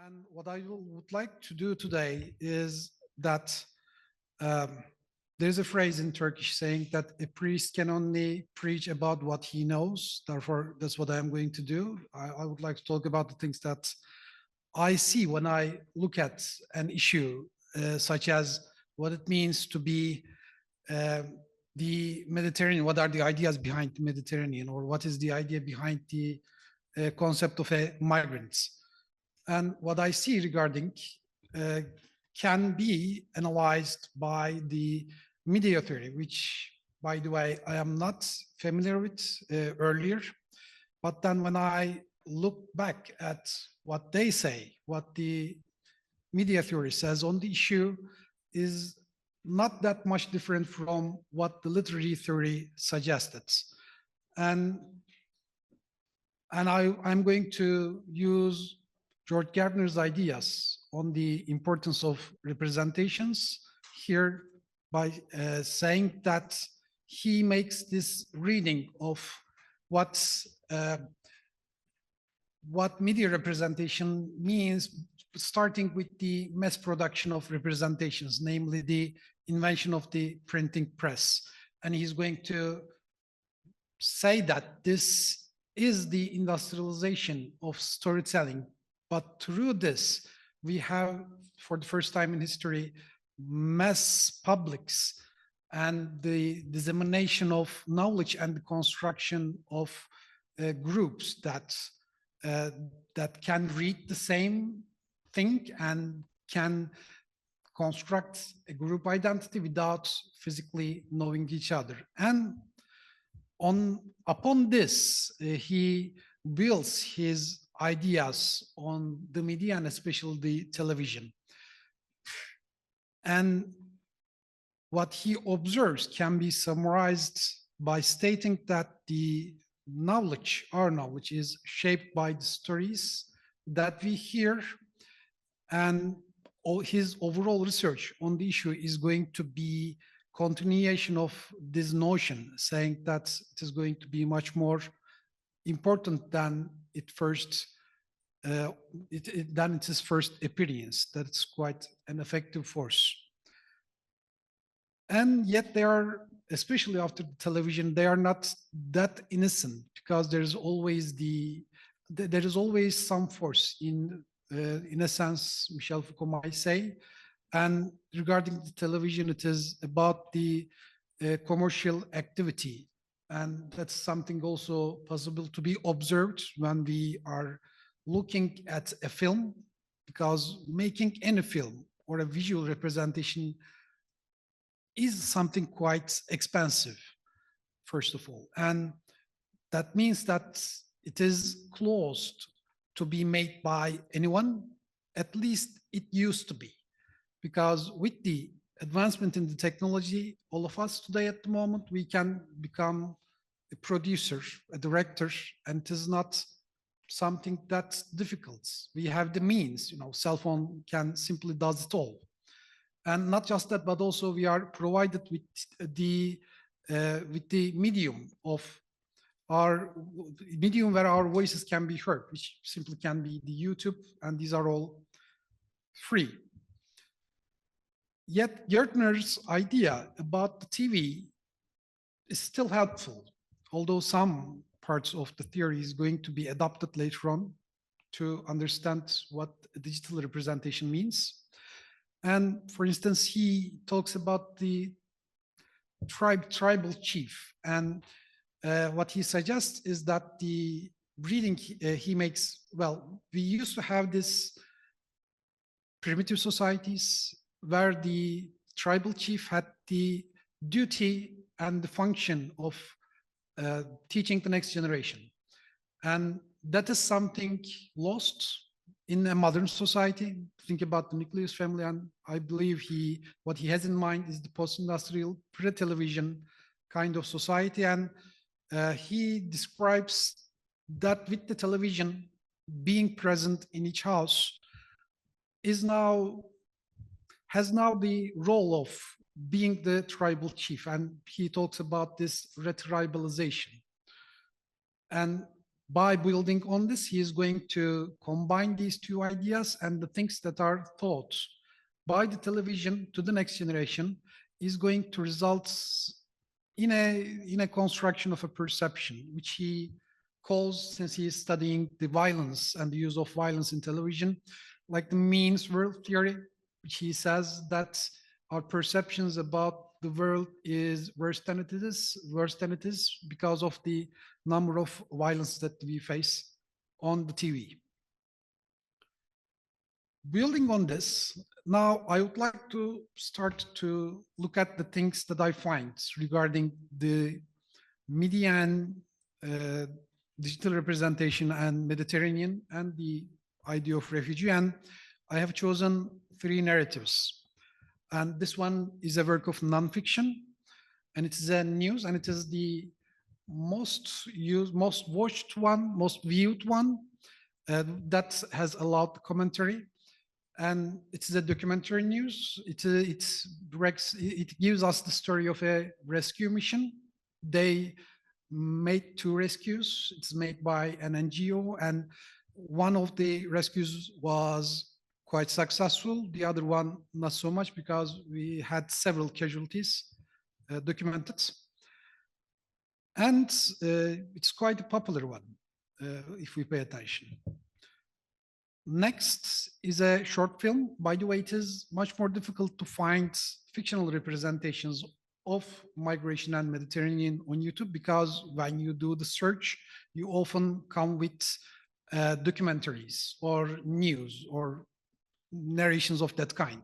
And what I would like to do today is that there's a phrase in Turkish saying that a priest can only preach about what he knows. Therefore, that's what I'm going to do. I would like to talk about the things that I see when I look at an issue, such as what it means to be the Mediterranean. What are the ideas behind the Mediterranean, or what is the idea behind the concept of a migrant? And what I see regarding can be analyzed by the media theory, which, by the way, I am not familiar with earlier. But then when I look back at what they say, what the media theory says on the issue is not that much different from what the literary theory suggested. And I'm going to use George Gardner's ideas on the importance of representations here by saying that he makes this reading of what media representation means, starting with the mass production of representations, namely the invention of the printing press. And he's going to say that this is the industrialization of storytelling. But through this, we have, for the first time in history, mass publics and the dissemination of knowledge and the construction of groups that can read the same thing and can construct a group identity without physically knowing each other. And upon this, he builds his ideas on the media and especially the television. And what he observes can be summarized by stating that the knowledge, our knowledge, is shaped by the stories that we hear, and his overall research on the issue is going to be continuation of this notion, saying that it is going to be much more important than it first than its first appearance, that it's quite an effective force. And yet they are, especially after the television, they are not that innocent, because there is always some force in a sense, Michel Foucault might say. And regarding the television, it is about the commercial activity. And that's something also possible to be observed when we are looking at a film, because making any film or a visual representation is something quite expensive, first of all. And that means that it is closed to be made by anyone. At least it used to be, because with the advancement in the technology, all of us today at the moment, we can become a producer, a director, and it is not something that's difficult. We have the means, cell phone can simply does it all. And not just that, but also we are provided with the medium where our voices can be heard, which simply can be the YouTube, and these are all free. Yet Gardner's idea about the TV is still helpful, although some parts of the theory is going to be adopted later on to understand what digital representation means. And for instance, he talks about the tribal chief. And what he suggests is that the reading he makes, well, we used to have this primitive societies where the tribal chief had the duty and the function of teaching the next generation. And that is something lost in a modern society. Think about the nucleus family, and I believe what he has in mind is the post-industrial, pre-television kind of society. And he describes that with the television being present in each house has now the role of being the tribal chief. And he talks about this retribalization. And By building on this, he is going to combine these two ideas, and the things that are thought by the television to the next generation is going to result in a construction of a perception, which he calls, since he is studying the violence and the use of violence in television, like the means world theory, which he says that our perceptions about the world is worse than it is because of the number of violence that we face on the TV. Building on this, now I would like to start to look at the things that I find regarding the media and digital representation and Mediterranean and the idea of refugee. And I have chosen 3 narratives. And this one is a work of nonfiction, and it is a news, and it is the most used, most watched one, most viewed one that has a lot of commentary. And it is a documentary news. It gives us the story of a rescue mission. They made 2 rescues. It's made by an NGO, and one of the rescues was quite successful. The other one, not so much, because we had several casualties documented. And it's quite a popular one, if we pay attention. Next is a short film. By the way, it is much more difficult to find fictional representations of migration and Mediterranean on YouTube, because when you do the search, you often come with documentaries or news or narrations of that kind.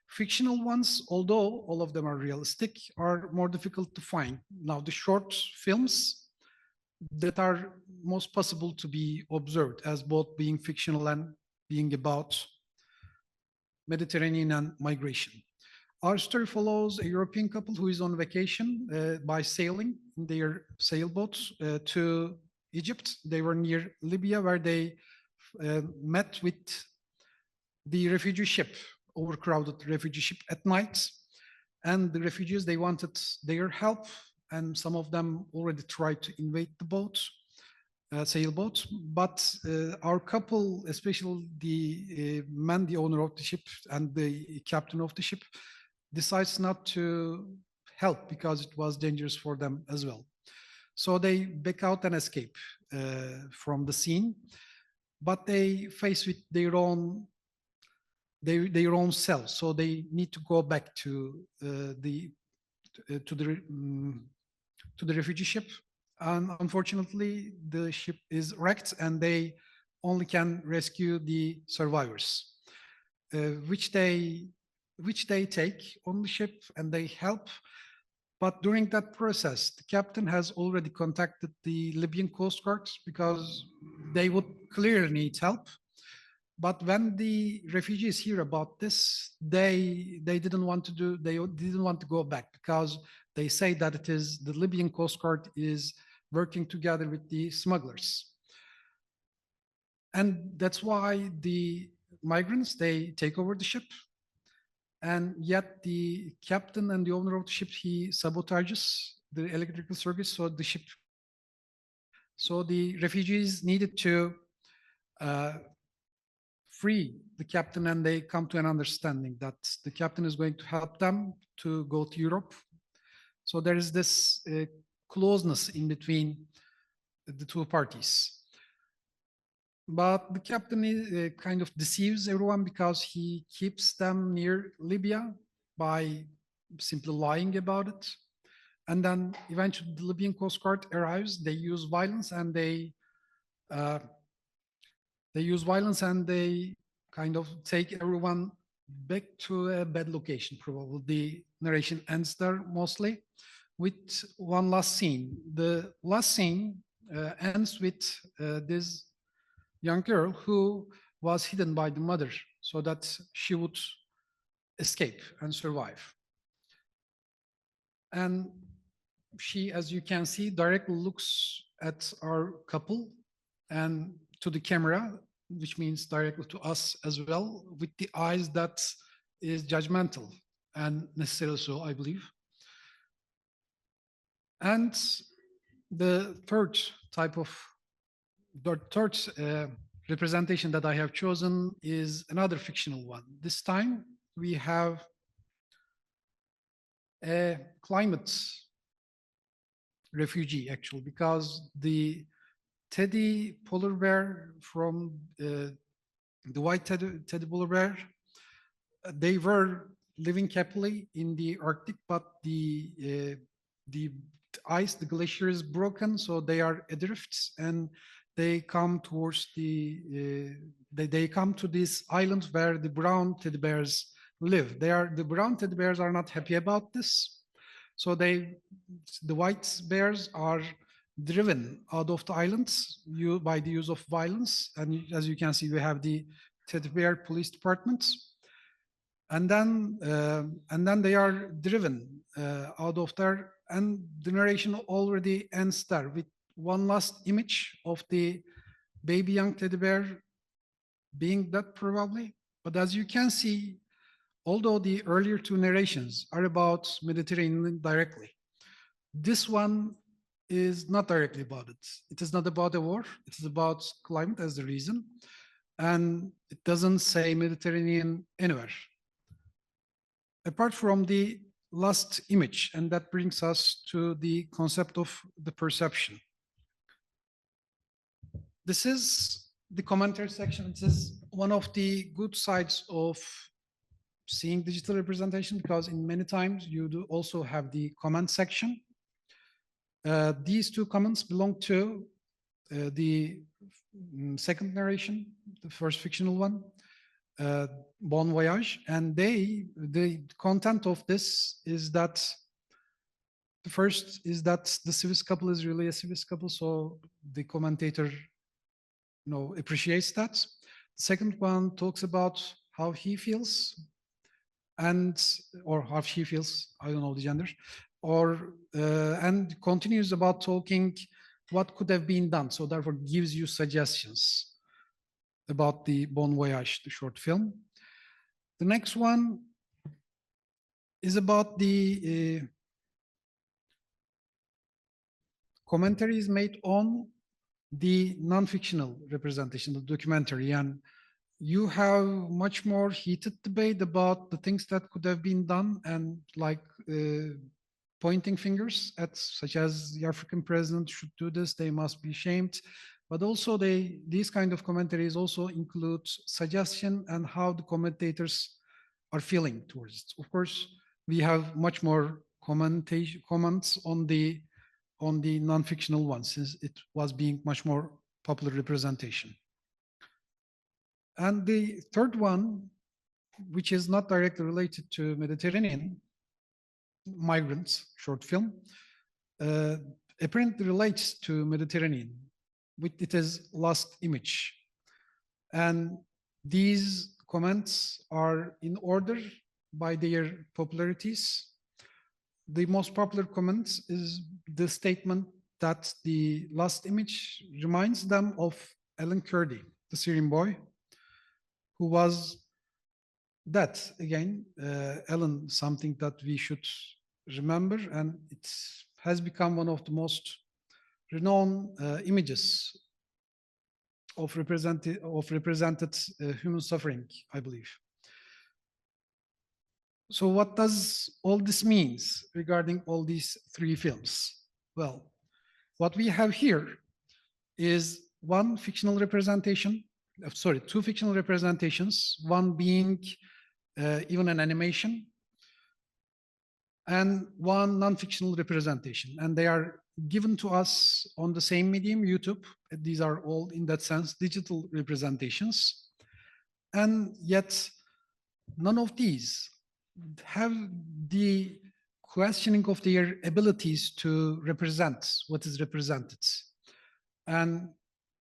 Fictional ones, although all of them are realistic, are more difficult to find. Now, the short films that are most possible to be observed as both being fictional and being about Mediterranean and migration. Our story follows a European couple who is on vacation by sailing in their sailboat to Egypt. They were near Libya, where they met with the refugee ship, overcrowded refugee ship at night. And the refugees, they wanted their help, and some of them already tried to invade the boat, sailboat. But our couple, especially the man, the owner of the ship, and the captain of the ship, decides not to help because it was dangerous for them as well. So they back out and escape from the scene, but they face with their own selves. So they need to go back to the refugee ship, and unfortunately the ship is wrecked, and they only can rescue the survivors, which they take on the ship, and they help. But during that process, the captain has already contacted the Libyan Coast Guard, because they would clearly need help. But when the refugees hear about this, they didn't want to go back, because they say that it is the Libyan Coast Guard is working together with the smugglers. And that's why the migrants, they take over the ship. And yet the captain and the owner of the ship, he sabotages the electrical circuits, so the ship. So the refugees needed to free the captain, and they come to an understanding that the captain is going to help them to go to Europe. So there is this closeness in between the 2 parties. But the captain kind of deceives everyone, because he keeps them near Libya by simply lying about it. And then eventually the Libyan Coast Guard arrives. They use violence, and they kind of take everyone back to a bad location. Probably the narration ends there mostly with one last scene. The last scene ends with this young girl who was hidden by the mother so that she would escape and survive. And she, as you can see, directly looks at our couple and to the camera, which means directly to us as well, with the eyes that is judgmental, and necessarily so, I believe. And the third type of The third representation that I have chosen is another fictional one. This time we have a climate refugee, actually, because the teddy polar bear from the white teddy polar bear, they were living happily in the Arctic, but the ice, the glacier is broken, so they are adrift, and they come towards they come to this island where the brown teddy bears live. The brown teddy bears are not happy about this, so the white bears are driven out of the islands by the use of violence, and as you can see, we have the teddy bear police department, and then they are driven out of there, and the narration already ends there with one last image of the baby young teddy bear being dead probably. But as you can see, although the earlier two narrations are about Mediterranean directly, this one is not directly about it. It is not about a war. It is about climate as the reason, and it doesn't say Mediterranean anywhere apart from the last image, and that brings us to the concept of the perception. This is the commentary section. This is one of the good sides of seeing digital representation, because in many times you do also have the comment section. These two comments belong to the second narration, the first fictional one, Bon Voyage, and the content of this is that the first is that the civis couple is really a civis couple, so the commentator appreciates that. The second one talks about how he feels, or how she feels, I don't know the gender, and continues about talking what could have been done, so therefore gives you suggestions about the Bon Voyage, the short film. The next one is about the commentaries made on the non-fictional representation, the documentary, and you have much more heated debate about the things that could have been done, and like pointing fingers at, such as the African president should do this, they must be shamed. But also these kind of commentaries also include suggestion and how the commentators are feeling towards it. Of course, we have much more comments on the non-fictional ones, since it was being much more popular representation. And the third one, which is not directly related to Mediterranean, Migrants short film, apparently relates to Mediterranean with its last image. And these comments are in order by their popularities. The most popular comment is the statement that the last image reminds them of Alan Kurdi, the Syrian boy, who was dead. Again, Alan, something that we should remember, and it has become one of the most renowned images of represented human suffering, I believe. So what does all this means regarding all these three films? Well, what we have here is one fictional representation, two fictional representations, one being even an animation, and one non-fictional representation. And they are given to us on the same medium, YouTube. These are all, in that sense, digital representations. And yet, none of these have the questioning of their abilities to represent what is represented. And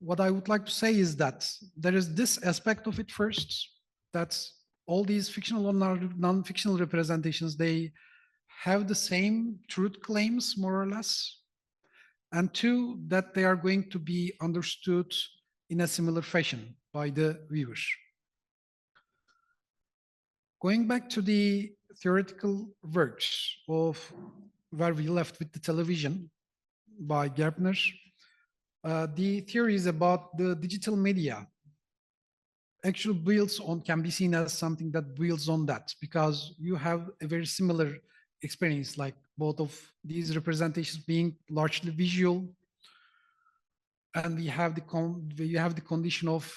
what I would like to say is that there is this aspect of it first, that all these fictional or non-fictional representations, they have the same truth claims, more or less. And two, that they are going to be understood in a similar fashion by the viewer. Going back to the theoretical works of where we left with the television by Gerbner, The theories about the digital media actually builds on, can be seen as something that builds on that, because you have a very similar experience, like both of these representations being largely visual, and we have the condition of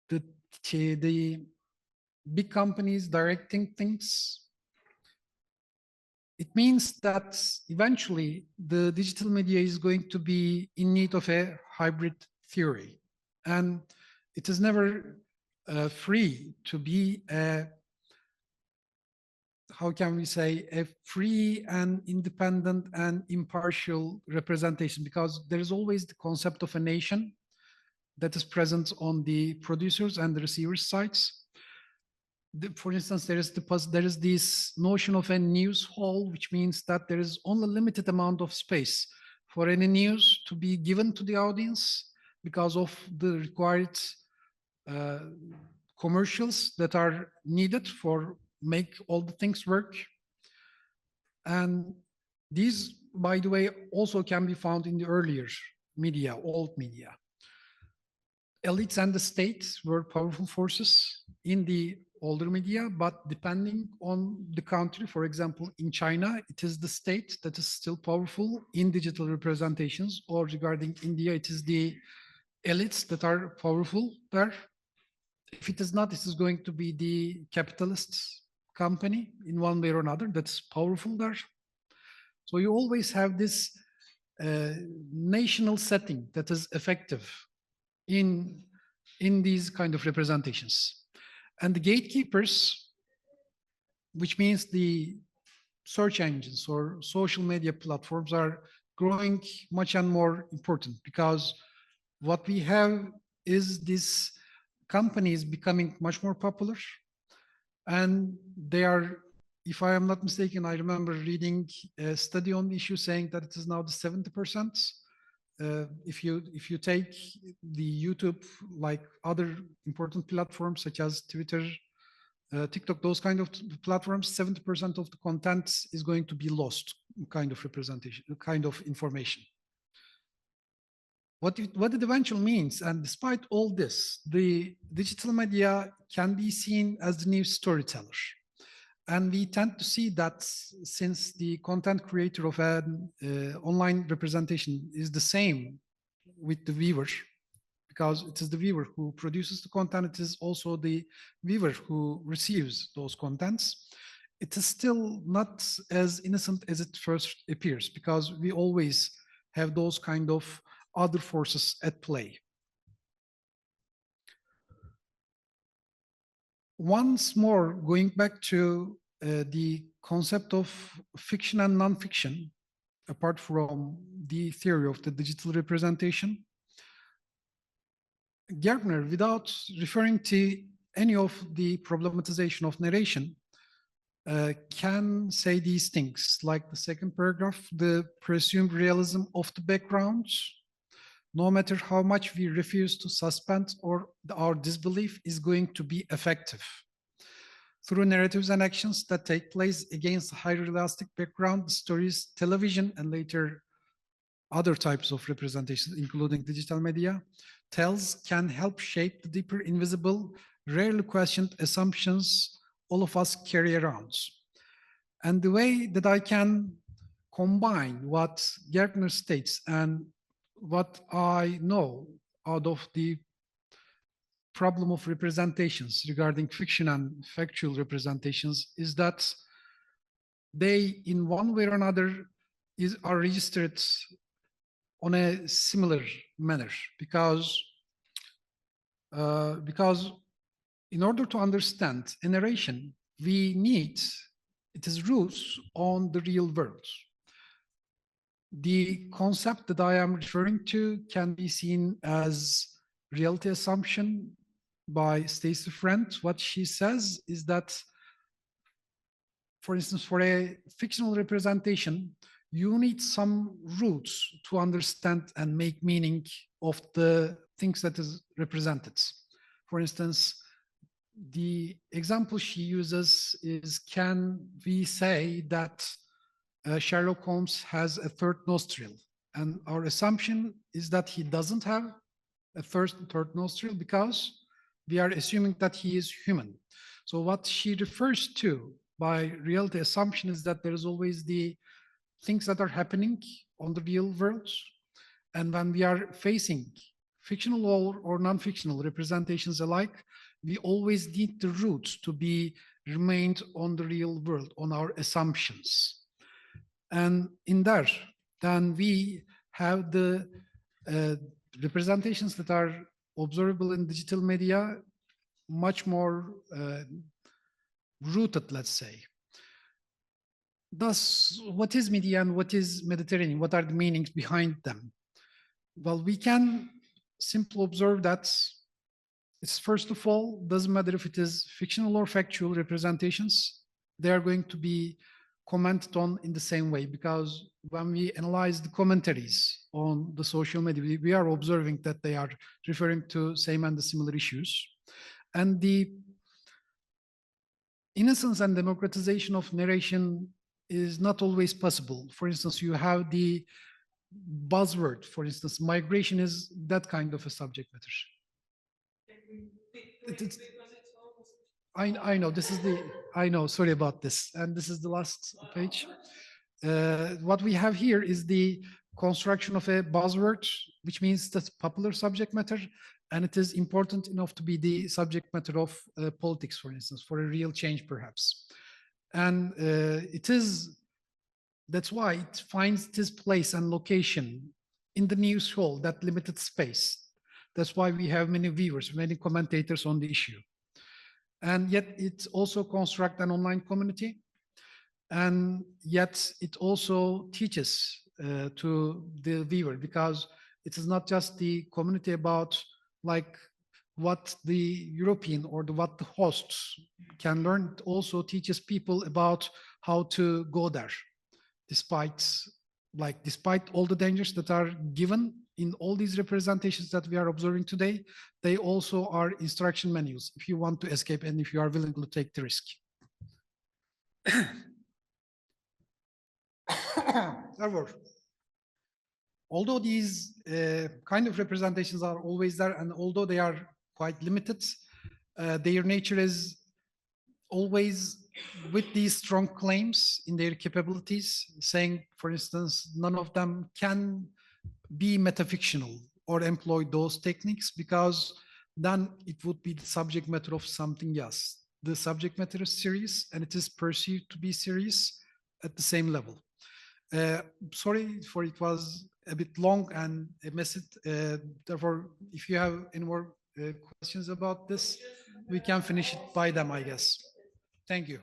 the big companies directing things. It means that eventually the digital media is going to be in need of a hybrid theory, and it is never free to be a, how can we say, a free and independent and impartial representation, because there is always the concept of a nation that is present on the producers and the receivers sides. For instance, there is this notion of a news hall, which means that there is only a limited amount of space for any news to be given to the audience because of the required commercials that are needed for make all the things work. And these, by the way, also can be found in the earlier media, old media. Elites and the state were powerful forces in the older media, but depending on the country, for example, in China, it is the state that is still powerful in digital representations, or regarding India, it is the elites that are powerful there. If it is not, this is going to be the capitalist company in one way or another that's powerful there. So you always have this national setting that is effective in these kind of representations. And the gatekeepers, which means the search engines or social media platforms, are growing much and more important, because what we have is this companies becoming much more popular, and they are, if I am not mistaken, I remember reading a study on the issue saying that it is now the 70%. If you take the YouTube, like other important platforms such as Twitter, TikTok, those kind of platforms, 70% of the content is going to be lost, kind of representation, kind of information. What it eventually means, and despite all this, the digital media can be seen as the new storyteller. And we tend to see that since the content creator of an online representation is the same with the viewer, because it is the viewer who produces the content, it is also the viewer who receives those contents. It is still not as innocent as it first appears, because we always have those kind of other forces at play. Once more, going back to the concept of fiction and non-fiction, apart from the theory of the digital representation, Gertner, without referring to any of the problematization of narration, can say these things, like the second paragraph, the presumed realism of the background, no matter how much we refuse to suspend or our disbelief, is going to be effective. Through narratives and actions that take place against a highly realistic background, stories, television, and later other types of representations, including digital media, tells can help shape the deeper, invisible, rarely questioned assumptions all of us carry around. And the way that I can combine what Gertner states and what I know out of the problem of representations regarding fiction and factual representations is that they, in one way or another, are registered on a similar manner, because in order to understand a narration, we need its roots on the real world. The concept that I am referring to can be seen as reality assumption by Stacey Friend. What she says is that, for instance, for a fictional representation, you need some roots to understand and make meaning of the things that is represented. For instance, the example she uses is, can we say that Sherlock Holmes has a third nostril? And our assumption is that he doesn't have a third nostril because we are assuming that he is human. So what she refers to by reality assumption is that there is always the things that are happening on the real world. And when we are facing fictional or non-fictional representations alike, we always need the roots to be remained on the real world, on our assumptions. And in there, then we have the representations that are observable in digital media much more rooted, let's say. Thus, what is media and what is Mediterranean? What are the meanings behind them? Well, we can simply observe that it's first of all, doesn't matter if it is fictional or factual representations, they are going to be commented on in the same way, because when we analyze the commentaries on the social media, we are observing that they are referring to same and the similar issues. And the innocence and democratization of narration is not always possible. For instance, you have the buzzword, for instance, migration is that kind of a subject matter. I know, this is I know, sorry about this. And this is the last page. What we have here is the construction of a buzzword, which means that's popular subject matter, and it is important enough to be the subject matter of politics, for instance, for a real change, perhaps. And that's why it finds its place and location in the news hall, that limited space. That's why we have many viewers, many commentators on the issue. And yet it also constructs an online community. And yet it also teaches to the viewer, because it is not just the community about like what the European or what the hosts can learn. It also teaches people about how to go there, despite all the dangers that are given in all these representations that we are observing today. They also are instruction manuals if you want to escape and if you are willing to take the risk. Therefore, although these kind of representations are always there, and although they are quite limited, their nature is always with these strong claims in their capabilities, saying, for instance, none of them can be metafictional or employ those techniques, because then it would be the subject matter of something else. The subject matter is serious, and it is perceived to be serious at the same level. Sorry for it was a bit long and a message. Therefore, if you have any more questions about this, we can finish it by them, I guess. Thank you.